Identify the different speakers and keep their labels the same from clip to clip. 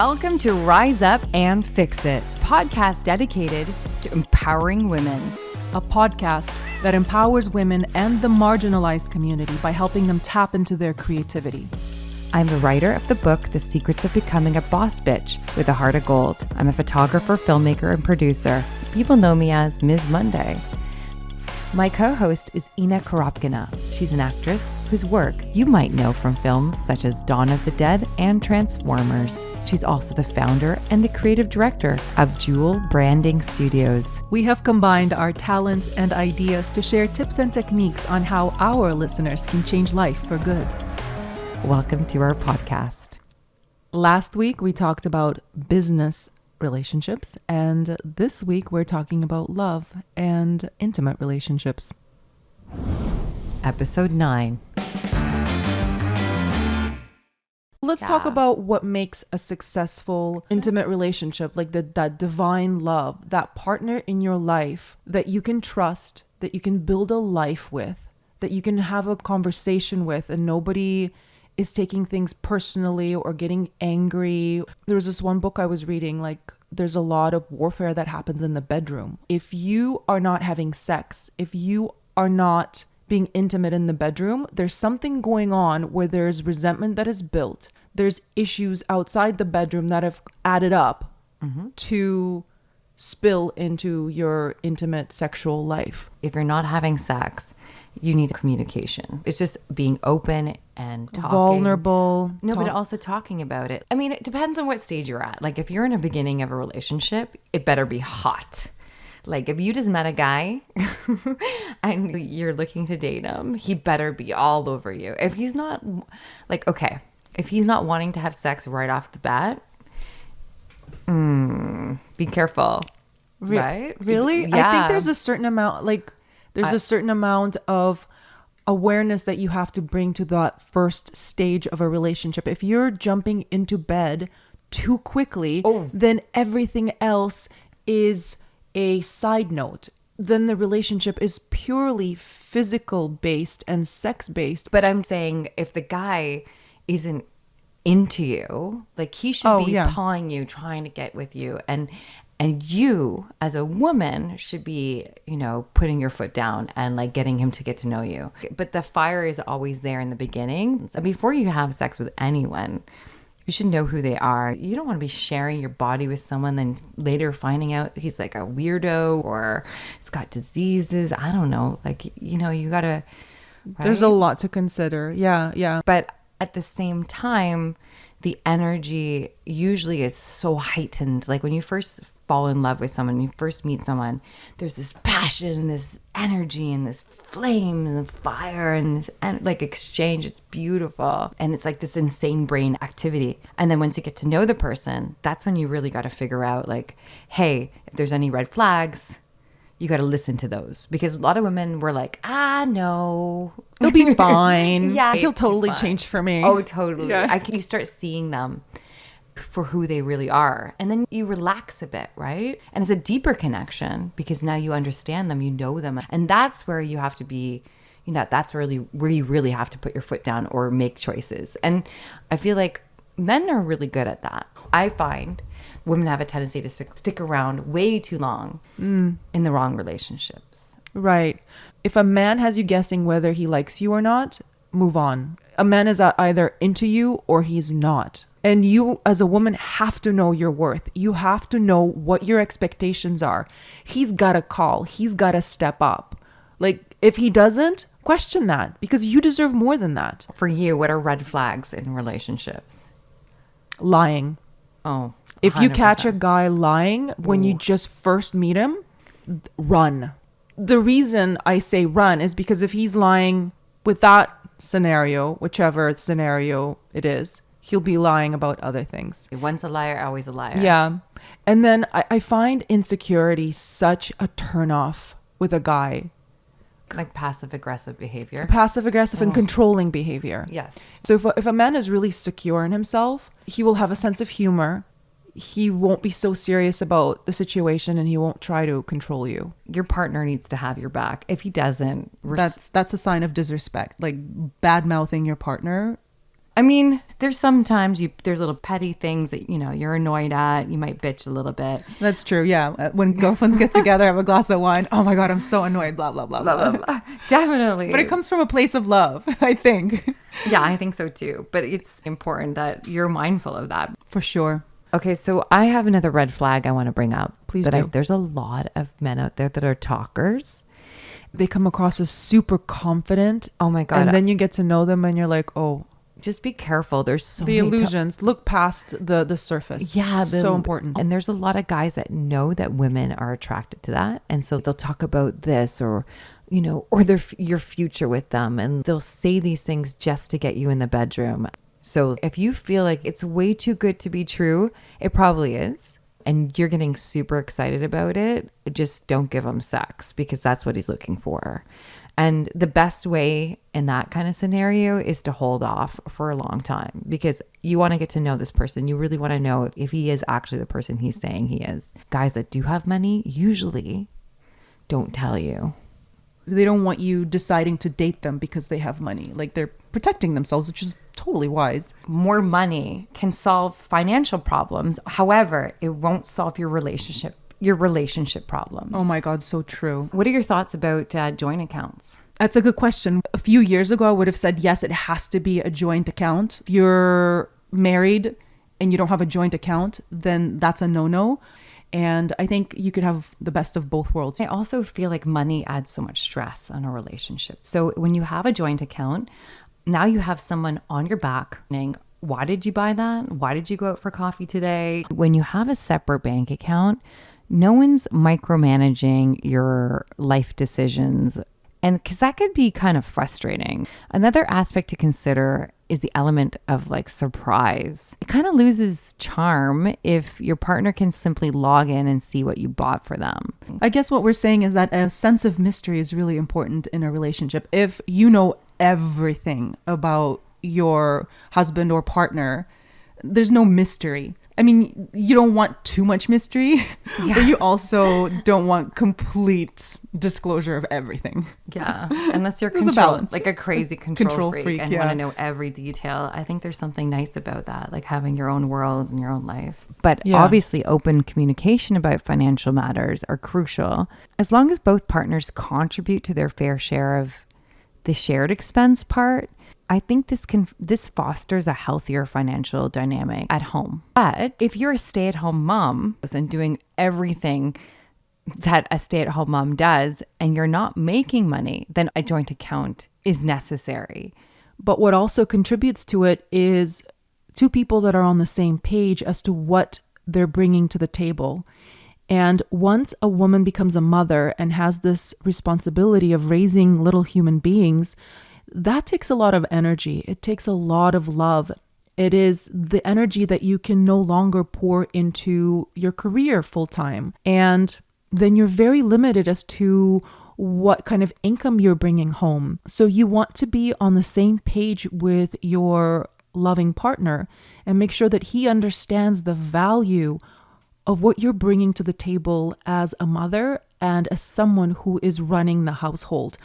Speaker 1: Welcome to Rise Up and Fix It, podcast dedicated to empowering women.
Speaker 2: A podcast that empowers women and the marginalized community by helping them tap into their creativity.
Speaker 1: I'm the writer of the book, The Secrets of Becoming a Boss Bitch with a Heart of Gold. I'm a photographer, filmmaker, and producer. People know me as Ms. Monday. My co-host is Inna. She's an actress whose work you might know from films such as Dawn of the Dead and Transformers. She's also the founder and the creative director of Jewel Branding Studios.
Speaker 2: We have combined our talents and ideas to share tips and techniques on how our listeners can change life for good.
Speaker 1: Welcome to our podcast.
Speaker 2: Last week, we talked about business relationships, and this week, we're talking about love and intimate relationships.
Speaker 1: Episode 9.
Speaker 2: Let's talk about what makes a successful intimate relationship, like that divine love, that partner in your life that you can trust, that you can build a life with, that you can have a conversation with, and nobody is taking things personally or getting angry. There was this one book I was reading, like there's a lot of warfare that happens in the bedroom. If you are not having sex, if you are not being intimate in the bedroom, there's something going on where there's resentment that is built. There's issues outside the bedroom that have added up to spill into your intimate sexual life.
Speaker 1: If you're not having sex, you need communication. It's just being open and talking.
Speaker 2: Vulnerable.
Speaker 1: But also talking about it. I mean, it depends on what stage you're at. Like if you're in the beginning of a relationship, it better be hot. Like if you just met a guy and you're looking to date him, he better be all over you. If he's not if he's not wanting to have sex right off the bat, be careful. Right?
Speaker 2: Really?
Speaker 1: Yeah.
Speaker 2: I think there's a certain amount, a certain amount of awareness that you have to bring to that first stage of a relationship. If you're jumping into bed too quickly, then everything else is a side note. Then the relationship is purely physical based and sex based.
Speaker 1: But I'm saying if the guy isn't into you, like he should be pawing you, trying to get with you, and you as a woman should be, putting your foot down and like getting him to get to know you. But the fire is always there in the beginning. So before you have sex with anyone, you should know who they are. You don't want to be sharing your body with someone, then later finding out he's like a weirdo or he's got diseases. I don't know. Like, you gotta, right?
Speaker 2: There's a lot to consider. Yeah.
Speaker 1: But at the same time, the energy usually is so heightened. Like when you first fall in love with someone, you first meet someone, there's this passion and this energy and this flame and the fire and this exchange. It's beautiful. And it's like this insane brain activity. And then once you get to know the person, that's when you really got to figure out like, hey, if there's any red flags, you got to listen to those. Because a lot of women were like, no.
Speaker 2: He'll be fine.
Speaker 1: Yeah.
Speaker 2: He'll totally change for me.
Speaker 1: Oh, totally.
Speaker 2: Yeah.
Speaker 1: You start seeing them for who they really are. And then you relax a bit, right? And it's a deeper connection because now you understand them, you know them. And that's where you have to be, that's really where you really have to put your foot down or make choices. And I feel like men are really good at that. I find women have a tendency to stick around way too long in the wrong relationships.
Speaker 2: Right. If a man has you guessing whether he likes you or not, move on. A man is either into you or he's not. And you as a woman have to know your worth. You have to know what your expectations are. He's got to call. He's got to step up. Like if he doesn't, question that because you deserve more than that.
Speaker 1: For you, what are red flags in relationships?
Speaker 2: Lying.
Speaker 1: Oh, 100%.
Speaker 2: If you catch a guy lying when you just first meet him, run. The reason I say run is because if he's lying with that scenario, whichever scenario it is, he'll be lying about other things.
Speaker 1: Once a liar, always a liar.
Speaker 2: Yeah. And then I find insecurity such a turnoff with a guy.
Speaker 1: Like passive aggressive behavior.
Speaker 2: Passive aggressive and controlling behavior.
Speaker 1: Yes.
Speaker 2: So if a man is really secure in himself, he will have a sense of humor. He won't be so serious about the situation and he won't try to control you.
Speaker 1: Your partner needs to have your back. If he doesn't,
Speaker 2: that's a sign of disrespect. Like bad mouthing your partner
Speaker 1: I mean, there's sometimes there's little petty things that, you're annoyed at. You might bitch a little bit.
Speaker 2: That's true. Yeah. When girlfriends get together, have a glass of wine. Oh my God, I'm so annoyed. Blah, blah, blah, blah, blah, blah.
Speaker 1: Definitely.
Speaker 2: But it comes from a place of love, I think.
Speaker 1: Yeah, I think so too. But it's important that you're mindful of that.
Speaker 2: For sure.
Speaker 1: Okay, so I have another red flag I want to bring up.
Speaker 2: Please do.
Speaker 1: There's a lot of men out there that are talkers.
Speaker 2: They come across as super confident.
Speaker 1: Oh my God.
Speaker 2: And then you get to know them and you're like, oh.
Speaker 1: Just be careful. There's so
Speaker 2: many
Speaker 1: the
Speaker 2: illusions. Look past the surface.
Speaker 1: Yeah.
Speaker 2: So important.
Speaker 1: And there's a lot of guys that know that women are attracted to that. And so they'll talk about this or your future with them. And they'll say these things just to get you in the bedroom. So if you feel like it's way too good to be true, it probably is. And you're getting super excited about it, just don't give him sex because that's what he's looking for. And the best way in that kind of scenario is to hold off for a long time because you want to get to know this person. You really want to know if he is actually the person he's saying he is. Guys that do have money usually don't tell you.
Speaker 2: They don't want you deciding to date them because they have money. Like they're protecting themselves, which is totally wise.
Speaker 1: More money can solve financial problems. However, it won't solve your relationship problems.
Speaker 2: Oh my God, so true.
Speaker 1: What are your thoughts about joint accounts?
Speaker 2: That's a good question. A few years ago, I would have said, yes, it has to be a joint account. If you're married and you don't have a joint account, then that's a no-no. And I think you could have the best of both worlds.
Speaker 1: I also feel like money adds so much stress on a relationship. So when you have a joint account, now you have someone on your back saying, why did you buy that? Why did you go out for coffee today? When you have a separate bank account, no one's micromanaging your life decisions. And because that could be kind of frustrating. Another aspect to consider is the element of like surprise. It kind of loses charm if your partner can simply log in and see what you bought for them.
Speaker 2: I guess what we're saying is that a sense of mystery is really important in a relationship. If you know everything about your husband or partner, there's no mystery. I mean, you don't want too much mystery, but you also don't want complete disclosure of everything.
Speaker 1: Yeah, unless you're like a crazy control freak and want to know every detail. I think there's something nice about that, like having your own world and your own life. But obviously, open communication about financial matters are crucial. As long as both partners contribute to their fair share of the shared expense part, I think this fosters a healthier financial dynamic at home. But if you're a stay-at-home mom and doing everything that a stay-at-home mom does and you're not making money, then a joint account is necessary.
Speaker 2: But what also contributes to it is two people that are on the same page as to what they're bringing to the table. And once a woman becomes a mother and has this responsibility of raising little human beings, that takes a lot of energy. It takes a lot of love. It is the energy that you can no longer pour into your career full time. And then you're very limited as to what kind of income you're bringing home. So you want to be on the same page with your loving partner and make sure that he understands the value of what you're bringing to the table as a mother and as someone who is running the household.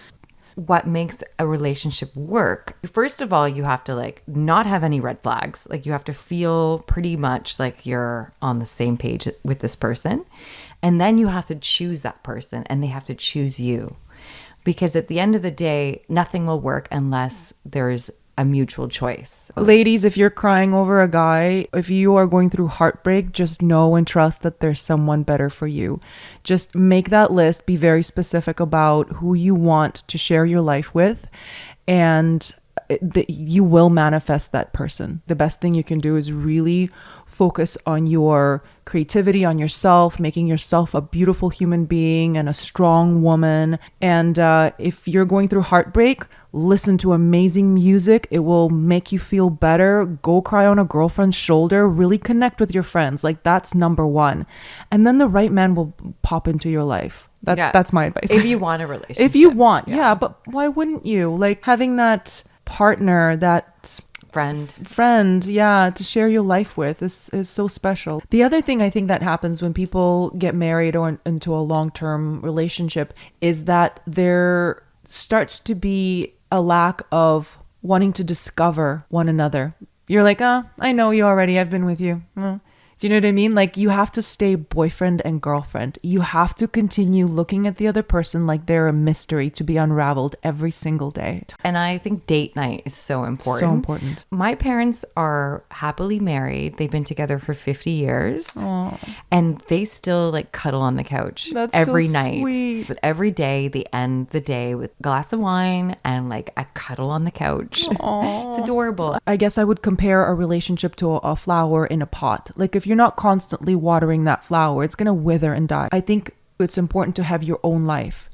Speaker 1: What makes a relationship work? First of all, you have to like not have any red flags. Like you have to feel pretty much like you're on the same page with this person. And then you have to choose that person and they have to choose you. Because at the end of the day, nothing will work unless there's a mutual choice.
Speaker 2: Ladies, if you're crying over a guy, if you are going through heartbreak, just know and trust that there's someone better for you. Just make that list, be very specific about who you want to share your life with, and you will manifest that person. The best thing you can do is really focus on your creativity, on yourself, making yourself a beautiful human being and a strong woman. And if you're going through heartbreak, listen to amazing music. It will make you feel better. Go cry on a girlfriend's shoulder. Really connect with your friends. Like that's number one. And then the right man will pop into your life. That's my advice.
Speaker 1: If you want a relationship.
Speaker 2: If you want, yeah. But why wouldn't you? Like having that partner, that friend, to share your life with is so special. The other thing I think that happens when people get married or into a long-term relationship is that there starts to be a lack of wanting to discover one another. You're like, I know you already. I've been with you. Do you know what I mean? Like, you have to stay boyfriend and girlfriend. You have to continue looking at the other person like they're a mystery to be unraveled every single day.
Speaker 1: And I think date night is so important.
Speaker 2: So important.
Speaker 1: My parents are happily married. They've been together for 50 years.
Speaker 2: Aww.
Speaker 1: And they still like cuddle on the couch every night. Sweet. But every day they end the day with a glass of wine and like a cuddle on the couch. It's adorable.
Speaker 2: I guess I would compare a relationship to a flower in a pot. Like, if you're not constantly watering that flower, it's going to wither and die. I think it's important to have your own life.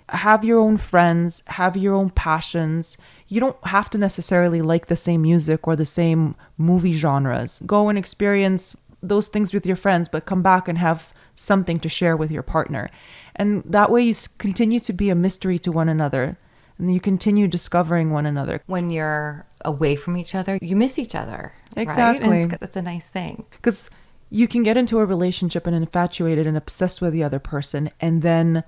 Speaker 2: Have your own friends, have your own passions. You don't have to necessarily like the same music or the same movie genres. Go and experience those things with your friends, but come back and have something to share with your partner. And that way you continue to be a mystery to one another. And you continue discovering one another.
Speaker 1: When you're away from each other, you miss each other.
Speaker 2: Exactly.
Speaker 1: Right? And that's a nice thing.
Speaker 2: Because you can get into a relationship and infatuated and obsessed with the other person, and then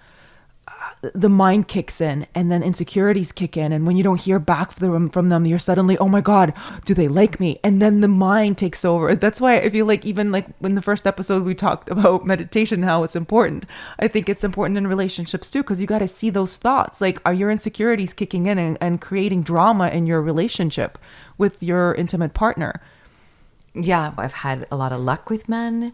Speaker 2: the mind kicks in, and then insecurities kick in, and when you don't hear back from them, you're suddenly, oh my god, do they like me? And then the mind takes over. That's why I feel like, even like in the first episode we talked about meditation, how it's important. I think it's important in relationships too, because you got to see those thoughts. Like, are your insecurities kicking in and creating drama in your relationship with your intimate partner?
Speaker 1: Yeah, I've had a lot of luck with men.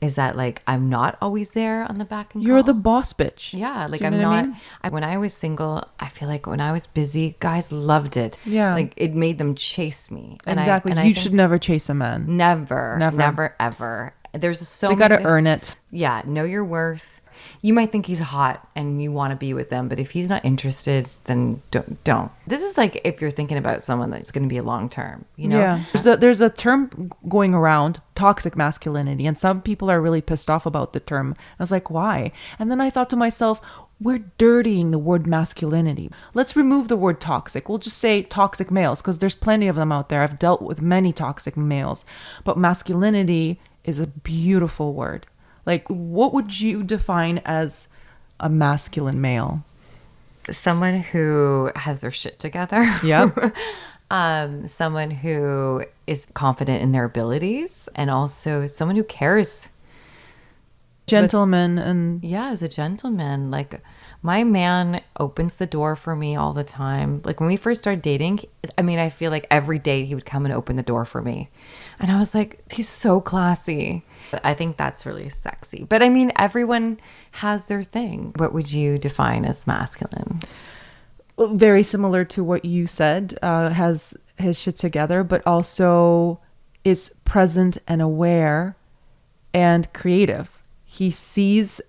Speaker 1: Is that like I'm not always there on the back and
Speaker 2: you're
Speaker 1: call.
Speaker 2: the boss bitch.
Speaker 1: Yeah, like
Speaker 2: you
Speaker 1: I'm not. When I was single, I feel like when I was busy, guys loved it.
Speaker 2: Yeah,
Speaker 1: like it made them chase me.
Speaker 2: Exactly. And you should never chase a man.
Speaker 1: Never, ever. There's
Speaker 2: they gotta earn it.
Speaker 1: Yeah, know your worth. You might think he's hot and you want to be with them, but if he's not interested, then don't. This is like if you're thinking about someone that's going to be a long term, you know?
Speaker 2: Yeah. There's a term going around, toxic masculinity, and some people are really pissed off about the term. I was like, why? And then I thought to myself, we're dirtying the word masculinity. Let's remove the word toxic. We'll just say toxic males, because there's plenty of them out there. I've dealt with many toxic males, but masculinity is a beautiful word. Like, what would you define as a masculine male?
Speaker 1: Someone who has their shit together.
Speaker 2: Yeah.
Speaker 1: Someone who is confident in their abilities, and also someone who cares.
Speaker 2: Gentleman. And
Speaker 1: yeah, as a gentleman. Like, my man opens the door for me all the time. Like, when we first started dating, I mean, I feel like every date he would come and open the door for me. And I was like, he's so classy. I think that's really sexy. But I mean, everyone has their thing. What would you define as masculine?
Speaker 2: Very similar to what you said, has his shit together, but also is present and aware and creative. He sees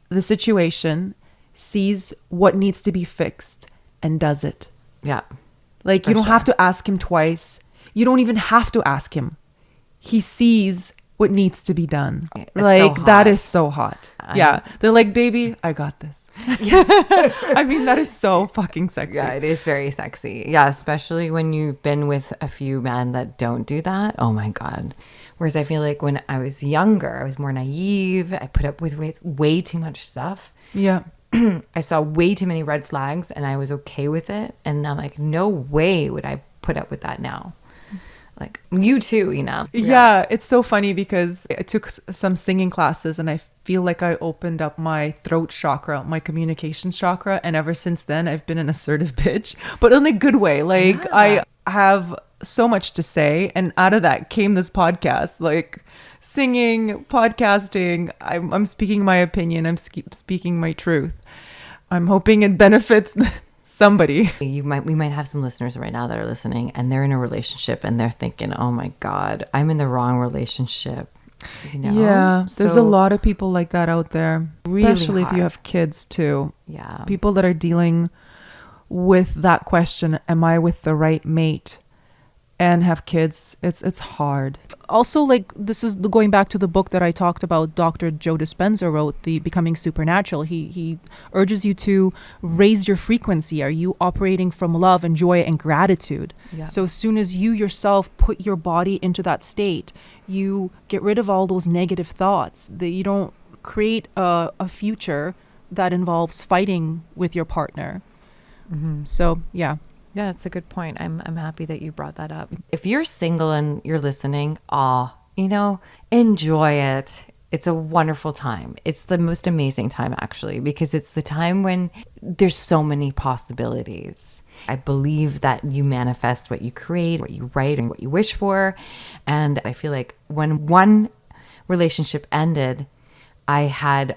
Speaker 2: the situation, sees what needs to be fixed, and does it.
Speaker 1: Yeah.
Speaker 2: Like, you don't have to ask him twice. You don't even have to ask him. He sees what needs to be done.
Speaker 1: It's
Speaker 2: like,
Speaker 1: so
Speaker 2: that is so hot. Yeah. They're like, baby, I got this. I mean, that is so fucking sexy.
Speaker 1: Yeah, it is very sexy. Yeah, especially when you've been with a few men that don't do that. Oh my God. Whereas I feel like when I was younger, I was more naive. I put up with way too much stuff.
Speaker 2: Yeah.
Speaker 1: I saw way too many red flags and I was okay with it. And I'm like, no way would I put up with that now. Like, you too, Inna.
Speaker 2: Yeah, it's so funny because I took some singing classes and I feel like I opened up my throat chakra, my communication chakra. And ever since then, I've been an assertive bitch, but in a good way. Like, I have so much to say. And out of that came this podcast, like singing, podcasting. I'm speaking my opinion. I'm speaking my truth. I'm hoping it benefits somebody.
Speaker 1: We might have some listeners right now that are listening and they're in a relationship and they're thinking, oh my God, I'm in the wrong relationship. You know?
Speaker 2: Yeah, there's a lot of people like that out there,
Speaker 1: really
Speaker 2: especially
Speaker 1: hard.
Speaker 2: If you have kids too.
Speaker 1: Yeah.
Speaker 2: People that are dealing with that question, am I with the right mate? And have kids, it's hard. Also, like, this is going back to the book that I talked about, Dr. Joe Dispenza wrote, The Becoming Supernatural. He urges you to raise your frequency. Are you operating from love and joy and gratitude? Yeah. So as soon as you yourself put your body into that state, you get rid of all those negative thoughts, that you don't create a future that involves fighting with your partner. Mm-hmm. So, yeah.
Speaker 1: Yeah, that's a good point. I'm happy that you brought that up. If you're single and you're listening, enjoy it. It's a wonderful time. It's the most amazing time, actually, because it's the time when there's so many possibilities. I believe that you manifest what you create, what you write, and what you wish for. And I feel like when one relationship ended, I had,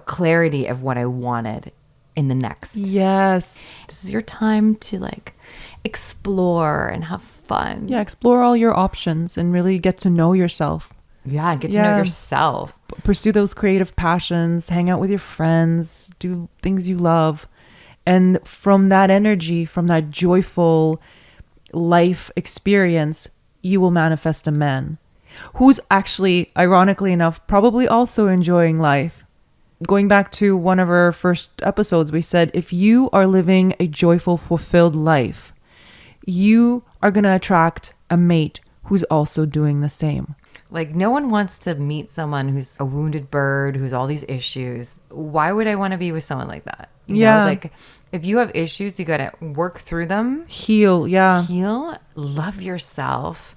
Speaker 1: clarity of what I wanted in the next.
Speaker 2: Yes.
Speaker 1: This is your time to explore and have fun.
Speaker 2: Yeah, explore all your options and really get to know yourself.
Speaker 1: Yeah, get to know yourself.
Speaker 2: Pursue those creative passions, hang out with your friends, do things you love. And from that energy, from that joyful life experience, you will manifest a man who's actually, ironically enough, probably also enjoying life. Going back to one of our first episodes, we said, if you are living a joyful, fulfilled life, you are going to attract a mate who's also doing the same.
Speaker 1: Like, no one wants to meet someone who's a wounded bird, who's all these issues. Why would I want to be with someone like that? You know, like, if you have issues, you got to work through them.
Speaker 2: Heal,
Speaker 1: love yourself,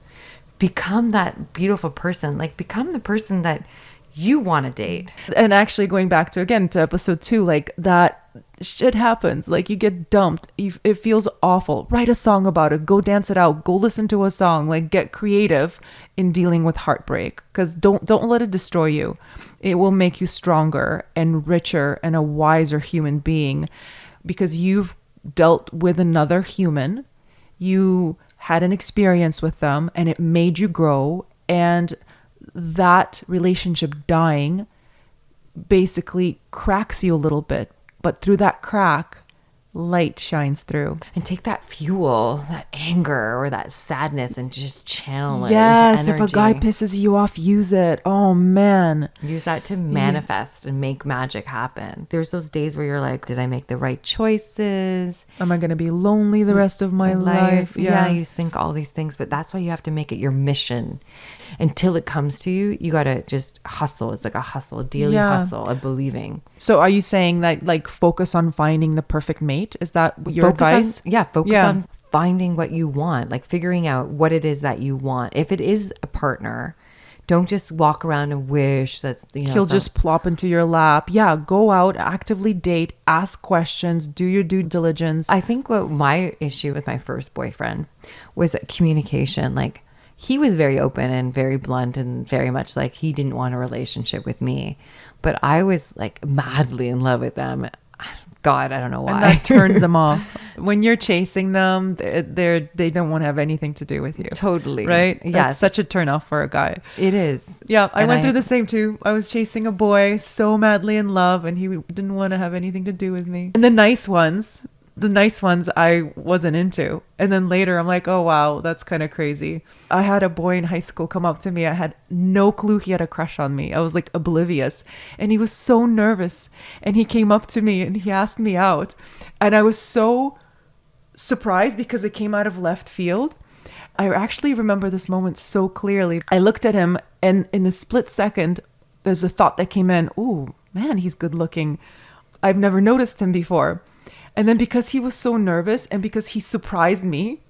Speaker 1: become that beautiful person. Like, become the person that you want to date.
Speaker 2: And actually going back to episode 2, like, that shit happens. Like, you get dumped. It feels awful. Write a song about it. Go dance it out. Go listen to a song. Like, get creative in dealing with heartbreak, because don't let it destroy you. It will make you stronger and richer and a wiser human being, because you've dealt with another human. You had an experience with them and it made you grow, and that relationship dying basically cracks you a little bit, but through that crack, light shines through.
Speaker 1: And take that fuel, that anger or that sadness, and just channel it into
Speaker 2: energy.
Speaker 1: energy.
Speaker 2: If a guy pisses you off, use it. Oh man.
Speaker 1: Use that to manifest and make magic happen. There's those days where you're like, did I make the right choices?
Speaker 2: Am I going to be lonely the rest of my life?
Speaker 1: Yeah, you think all these things, but that's why you have to make it your mission. Until it comes to you, you got to just hustle. It's like a hustle, a daily hustle, a believing.
Speaker 2: So are you saying that, like, focus on finding the perfect mate? Is that your advice?
Speaker 1: Focus on finding what you want, like figuring out what it is that you want. If it is a partner, don't just walk around and wish that
Speaker 2: he'll just plop into your lap. Yeah, go out, actively date, ask questions, do your due diligence.
Speaker 1: I think what my issue with my first boyfriend was communication. Like, he was very open and very blunt and very much like he didn't want a relationship with me, but I was like madly in love with them. God, I don't know why.
Speaker 2: And that turns them off. When you're chasing them, they don't want to have anything to do with you.
Speaker 1: Totally.
Speaker 2: Right?
Speaker 1: Yeah.
Speaker 2: That's such a turn off for a guy.
Speaker 1: It is.
Speaker 2: Yeah. I went through the same too. I was chasing a boy so madly in love, and he didn't want to have anything to do with me. And the nice ones I wasn't into. And then later I'm like, oh wow, that's kind of crazy. I had a boy in high school come up to me. I had no clue he had a crush on me. I was like oblivious, and he was so nervous, and he came up to me and he asked me out, and I was so surprised because it came out of left field. I actually remember this moment so clearly. I looked at him, and in a split second there's a thought that came in. Ooh, man, he's good looking. I've never noticed him before. And then because he was so nervous and because he surprised me,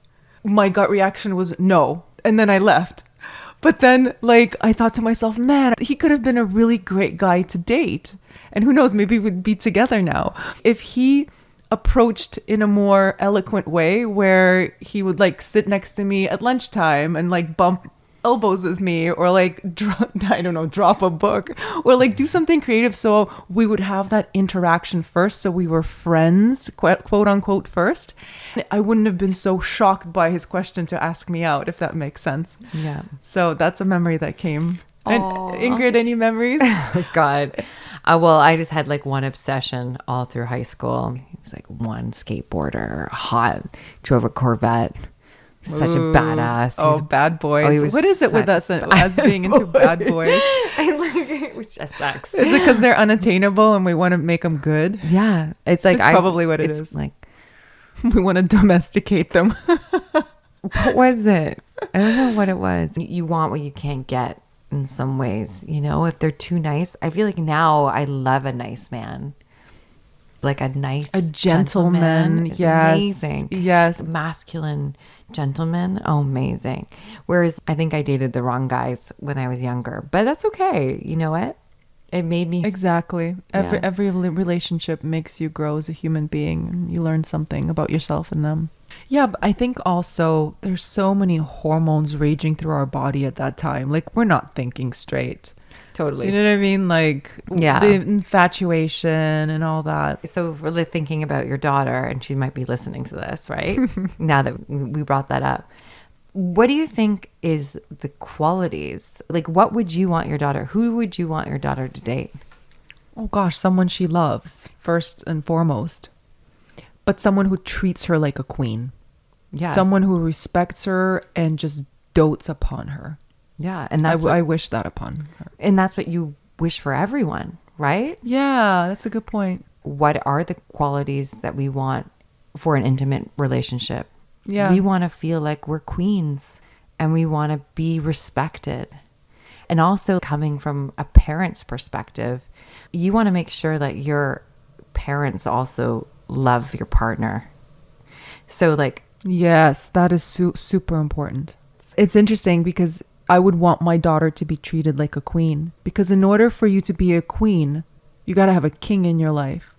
Speaker 2: my gut reaction was no. And then I left. But then, like, I thought to myself, man, he could have been a really great guy to date. And who knows, maybe we'd be together now. If he approached in a more eloquent way, where he would like sit next to me at lunchtime and like bump elbows with me, or like drop a book, or like do something creative, so we would have that interaction first, so we were friends, quote unquote, first, I wouldn't have been so shocked by his question to ask me out, if that makes sense.
Speaker 1: Yeah.
Speaker 2: So that's a memory that came. And Ingrid, any memories?
Speaker 1: God. Well, I just had like one obsession all through high school. He was like one skateboarder, hot, drove a Corvette. Such a badass.
Speaker 2: Bad boys. What is it with us as being into bad boys?
Speaker 1: Which just sucks.
Speaker 2: Is it because they're unattainable and we want to make them good?
Speaker 1: Yeah. It's like,
Speaker 2: that's probably what it is.
Speaker 1: Like,
Speaker 2: we want to domesticate them.
Speaker 1: What was it? I don't know what it was. You want what you can't get in some ways, if they're too nice. I feel like now I love a nice man. like a nice
Speaker 2: gentleman.
Speaker 1: is
Speaker 2: Yes.
Speaker 1: amazing.
Speaker 2: Yes.
Speaker 1: Masculine gentleman. Oh, amazing. Whereas I think I dated the wrong guys when I was younger, but that's okay. You know what? It made me
Speaker 2: exactly. Every relationship makes you grow as a human being, and you learn something about yourself and them. Yeah, but I think also there's so many hormones raging through our body at that time. Like, we're not thinking straight.
Speaker 1: Totally.
Speaker 2: Do you know what I mean? Like, the infatuation and all that.
Speaker 1: So really thinking about your daughter, and she might be listening to this, right? Now that we brought that up. What do you think is the qualities? Like, what would you want your daughter? Who would you want your daughter to date?
Speaker 2: Oh gosh, someone she loves, first and foremost. But someone who treats her like a queen.
Speaker 1: Yes.
Speaker 2: Someone who respects her and just dotes upon her.
Speaker 1: Yeah. And that's
Speaker 2: I wish that upon her.
Speaker 1: And that's what you wish for everyone, right?
Speaker 2: Yeah, that's a good point.
Speaker 1: What are the qualities that we want for an intimate relationship?
Speaker 2: Yeah.
Speaker 1: We want to feel like we're queens, and we want to be respected. And also, coming from a parent's perspective, you want to make sure that your parents also love your partner. So like,
Speaker 2: yes, that is super important. It's interesting because I would want my daughter to be treated like a queen, because in order for you to be a queen, you got to have a king in your life.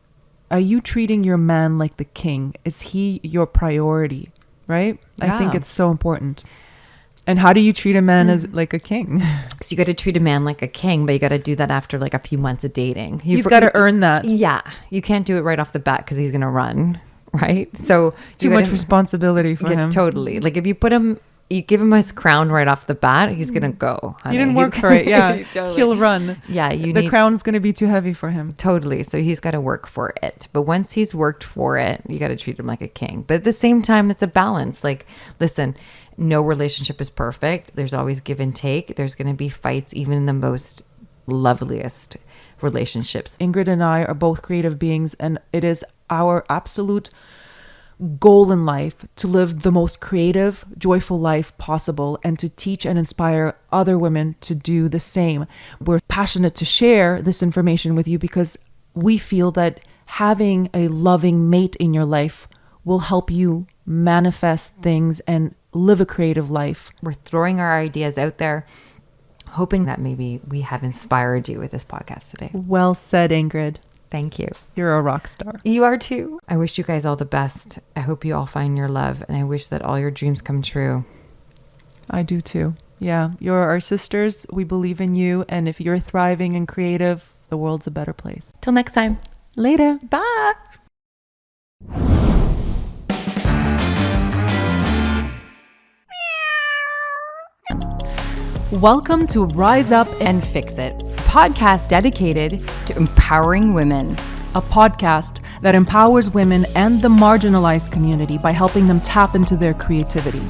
Speaker 2: Are you treating your man like the king? Is he your priority? Right? Yeah. I think it's so important. And how do you treat a man as like a king?
Speaker 1: So you got to treat a man like a king, but you got to do that after like a few months of dating.
Speaker 2: He's got to earn that.
Speaker 1: Yeah. You can't do it right off the bat because he's going to run, right? So
Speaker 2: too much responsibility for him.
Speaker 1: Totally. Like if you give him his crown right off the bat, he's going to go.
Speaker 2: Honey. He didn't work for it. Yeah. Totally. He'll run.
Speaker 1: Yeah.
Speaker 2: The crown's going to be too heavy for him.
Speaker 1: Totally. So he's got to work for it. But once he's worked for it, you got to treat him like a king. But at the same time, it's a balance. Like, listen, no relationship is perfect. There's always give and take. There's going to be fights, even in the most loveliest relationships.
Speaker 2: Ingrid and I are both creative beings, and it is our absolute goal in life to live the most creative, joyful life possible, and to teach and inspire other women to do the same. We're passionate to share this information with you because we feel that having a loving mate in your life will help you manifest things and live a creative life.
Speaker 1: We're throwing our ideas out there, hoping that maybe we have inspired you with this podcast today.
Speaker 2: Well said, Ingrid.
Speaker 1: Thank you.
Speaker 2: You're a rock star.
Speaker 1: You are too. I wish you guys all the best. I hope you all find your love, and I wish that all your dreams come true.
Speaker 2: I do too. Yeah, you're our sisters. We believe in you, and if you're thriving and creative, the world's a better place.
Speaker 1: Till next time.
Speaker 2: Later.
Speaker 1: Bye. Welcome to Rise Up and Fix It, a podcast dedicated to empowering women.
Speaker 2: A podcast that empowers women and the marginalized community by helping them tap into their creativity.